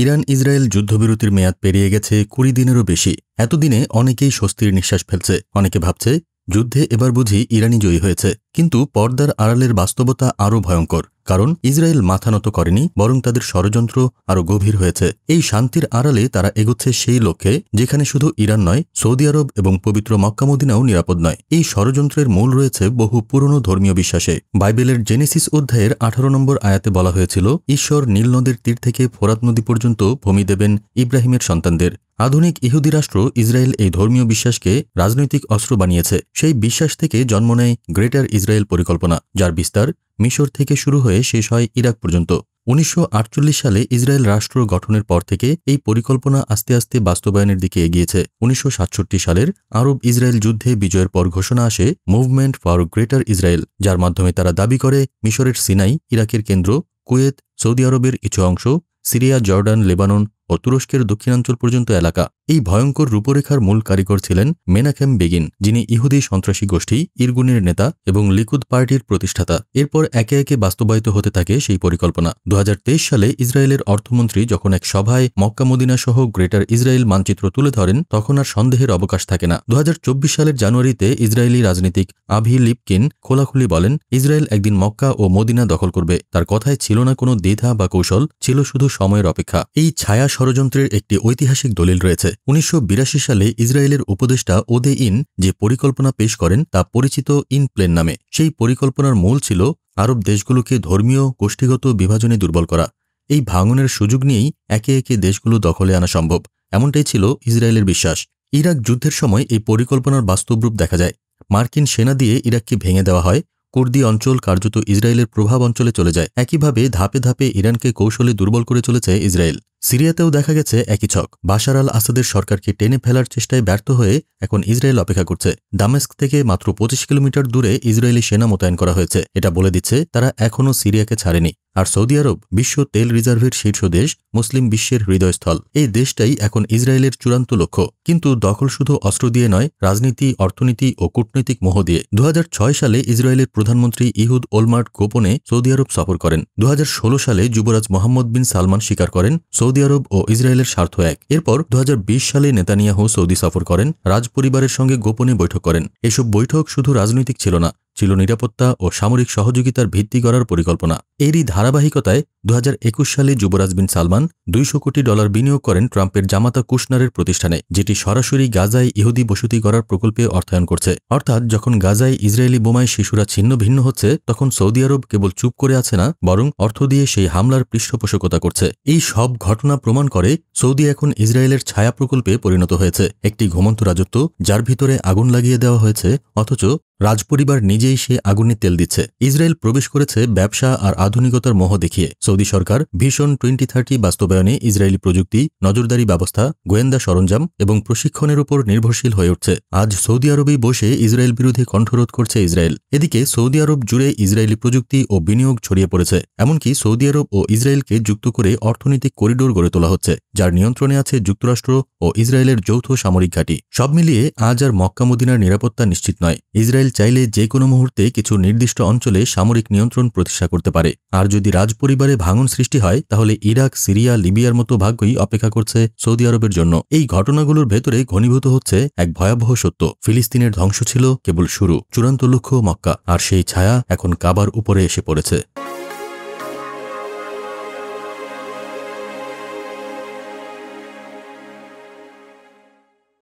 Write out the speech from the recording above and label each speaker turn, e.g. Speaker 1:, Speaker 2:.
Speaker 1: Iran Israel যুদ্ধবিরতির মেয়াদ পেরিয়ে গেছে ২০ দিনেরও বেশি। এতদিনে অনেকেই স্বস্তির নিঃশ্বাস ফেলছে। অনেকে ভাবছে যুদ্ধে এবার বুঝি ইরানই জয়ী হয়েছে। কিন্তু পর্দার আড়ালের বাস্তবতা আরও ভয়ঙ্কর। কারণ ইসরায়েল মাথা নত করেনি, বরং তাদের ষড়যন্ত্র আরও গভীর হয়েছে। এই শান্তির আড়ালে তারা এগোচ্ছে সেই লক্ষ্যে যেখানে শুধু ইরান নয়, সৌদি আরব এবং পবিত্র মক্কা মদিনাও নিরাপদ নয়। এই ষড়যন্ত্রের মূল রয়েছে বহু পুরনো ধর্মীয় বিশ্বাসে। বাইবেলের জেনেসিস অধ্যায়ের ১৮ নম্বর আয়াতে বলা হয়েছিল, ঈশ্বর নীল নদের তীর থেকে ফোরাত নদী পর্যন্ত ভূমি দেবেন ইব্রাহিমের সন্তানদের। আধুনিক ইহুদি রাষ্ট্র ইসরায়েল এই ধর্মীয় বিশ্বাসকে রাজনৈতিক অস্ত্র বানিয়েছে। সেই বিশ্বাস থেকে জন্ম নেয় গ্রেটার ইসরায়েল পরিকল্পনা, যার বিস্তার মিশর থেকে শুরু হয়ে শেষ হয় ইরাক পর্যন্ত। ১৯৪৮ সালে ইসরায়েল রাষ্ট্র গঠনের পর থেকে এই পরিকল্পনা আস্তে আস্তে বাস্তবায়নের দিকে এগিয়েছে। ১৯৬৭ সালের আরব ইসরায়েল যুদ্ধে বিজয়ের পর ঘোষণা আসে মুভমেন্ট ফর গ্রেটার ইসরায়েল, যার মাধ্যমে তারা দাবি করে মিশরের সিনাই, ইরাকের কেন্দ্র, কুয়েত, সৌদি আরবের কিছু অংশ, সিরিয়া, জর্ডান, লেবানন ও তুরস্কের দক্ষিণাঞ্চল পর্যন্ত এলাকা। এই ভয়ঙ্কর রূপরেখার মূল কারিগর ছিলেন মেনাকেম বেগিন, যিনি ইহুদি সন্ত্রাসী গোষ্ঠী ইরগুনের নেতা এবং লিকুদ পার্টির প্রতিষ্ঠাতা। এরপর একে একে বাস্তবায়িত হতে থাকে সেই পরিকল্পনা। ২০২৩ সালে ইসরায়েলের অর্থমন্ত্রী যখন এক সভায় মক্কা মদিনা সহ গ্রেটার ইসরায়েল মানচিত্র তুলে ধরেন, তখন আর সন্দেহের অবকাশ থাকে না। ২০২৪ সালের জানুয়ারিতে ইসরায়েলি রাজনীতিক আভি লিপকিন খোলাখুলি বলেন, ইসরায়েল একদিন মক্কা ও মদিনা দখল করবে। তার কথায় ছিল না কোনো দ্বিধা বা কৌশল, ছিল শুধু সময়ের অপেক্ষা। এই ছায়া ষড়যন্ত্রের একটি ঐতিহাসিক দলিল রয়েছে। ১৯৮২ সালে ইসরায়েলের উপদেষ্টা ওদে ইন যে পরিকল্পনা পেশ করেন তা পরিচিত ইন প্লেন নামে। সেই পরিকল্পনার মূল ছিল আরব দেশগুলোকে ধর্মীয় গোষ্ঠীগত বিভাজনে দুর্বল করা। এই ভাঙনের সুযোগ নিয়েই একে একে দেশগুলো দখলে আনা সম্ভব, এমনটাই ছিল ইসরায়েলের বিশ্বাস। ইরাক যুদ্ধের সময় এই পরিকল্পনার বাস্তব রূপ দেখা যায়। মার্কিন সেনা দিয়ে ইরাককে ভেঙে দেওয়া হয়। কুর্দি অঞ্চল কার্যত ইসরায়েলের প্রভাব অঞ্চলে চলে যায়। একইভাবে ধাপে ধাপে ইরানকে কৌশলে দুর্বল করে চলেছে ইসরায়েল। সিরিয়াতেও দেখা গেছে একই ছক। বাশার আল আসাদের সরকারকে টেনে ফেলার চেষ্টায় ব্যর্থ হয়ে এখন ইসরায়েল অপেক্ষা করছে। দামেস্ক থেকে মাত্র ২৫ কিলোমিটার দূরে ইসরায়েলি সেনা মোতায়েন করা হয়েছে। এটা বলে দিচ্ছে তারা এখনও সিরিয়াকে ছাড়েনি। আর সৌদি আরব বিশ্ব তেল রিজার্ভের শীর্ষ দেশ, মুসলিম বিশ্বের হৃদয়স্থল। এই দেশটাই এখন ইসরায়েলের চূড়ান্ত লক্ষ্য। কিন্তু দখল শুধু অস্ত্র দিয়ে নয়, রাজনীতি, অর্থনীতি ও কূটনৈতিক মোহ দিয়ে। ২০০৬ সালে ইসরায়েলের প্রধানমন্ত্রী ইহুদ ওলমার্ট গোপনে সৌদি আরব সফর করেন। ২০১৬ সালে যুবরাজ মোহাম্মদ বিন সালমান স্বীকার করেন সৌদি আরব ও ইসরায়েলের স্বার্থ এক। এরপর ২০২০ সালে নেতানিয়াহু সৌদি সফর করেন, রাজ পরিবারের সঙ্গে গোপনে বৈঠক করেন। এসব বৈঠক শুধু রাজনৈতিক ছিল না, ছিল নিরাপত্তা ও সামরিক সহযোগিতার ভিত্তি গড়ার পরিকল্পনা। এরই ধারাবাহিকতায় ২০২১ সালে যুবরাজ বিন সালমান $২০০ কোটি বিনিয়োগ করেন ট্রাম্পের জামাতা কুশনারের প্রতিষ্ঠানে, যেটি সরাসরি গাজায় ইহুদি বসতি গড়ার প্রকল্পে অর্থায়ন করছে। অর্থাৎ যখন গাজায় ইসরায়েলি বোমায় শিশুরা ছিন্ন ভিন্ন হচ্ছে, তখন সৌদি আরব কেবল চুপ করে আছে না, বরং অর্থ দিয়ে সেই হামলার পৃষ্ঠপোষকতা করছে। এই সব ঘটনা প্রমাণ করে সৌদি এখন ইসরায়েলের ছায়া প্রকল্পে পরিণত হয়েছে, একটি ঘুমন্ত রাজত্ব যার ভিতরে আগুন লাগিয়ে দেওয়া হয়েছে, অথচ রাজপরিবার নিজেই সে আগুনে তেল দিচ্ছে। ইসরায়েল প্রবেশ করেছে ব্যবসা আর আধুনিকতার মোহ দেখিয়ে। সৌদি সরকার ভিশন 2030 বাস্তবায়নে ইসরায়েলি প্রযুক্তি, নজরদারি ব্যবস্থা, গোয়েন্দা সরঞ্জাম এবং প্রশিক্ষণের উপর নির্ভরশীল হয়ে উঠছে। আজ সৌদি আরবেই বসে ইসরায়েল বিরোধী কণ্ঠরোধ করছে ইসরায়েল। এদিকে সৌদি আরব জুড়ে ইসরায়েলি প্রযুক্তি ও বিনিয়োগ ছড়িয়ে পড়েছে। এমনকি সৌদি আরব ও ইসরায়েলকে যুক্ত করে অর্থনৈতিক করিডোর গড়ে তোলা হচ্ছে, যার নিয়ন্ত্রণে আছে যুক্তরাষ্ট্র ও ইসরায়েলের যৌথ সামরিক ঘাঁটি। সব মিলিয়ে আজ আর মক্কা মদিনার নিরাপত্তা নিশ্চিত নয়। ইসরায়েল চাইলে যে কোনো মুহূর্তে কিছু নির্দিষ্ট অঞ্চলে সামরিক নিয়ন্ত্রণ প্রতিষ্ঠা করতে পারে। আর যদি রাজপরিবারে ভাঙন সৃষ্টি হয়, তাহলে ইরাক, সিরিয়া, লিবিয়ার মতো ভাগ্যই অপেক্ষা করছে সৌদি আরবের জন্য। এই ঘটনাগুলোর ভেতরে ঘনীভূত হচ্ছে এক ভয়াবহ সত্য: ফিলিস্তিনের ধ্বংস ছিল কেবল শুরু, চূড়ান্ত লক্ষ্য মক্কা, আর সেই ছায়া এখন কাবার উপরে এসে পড়েছে।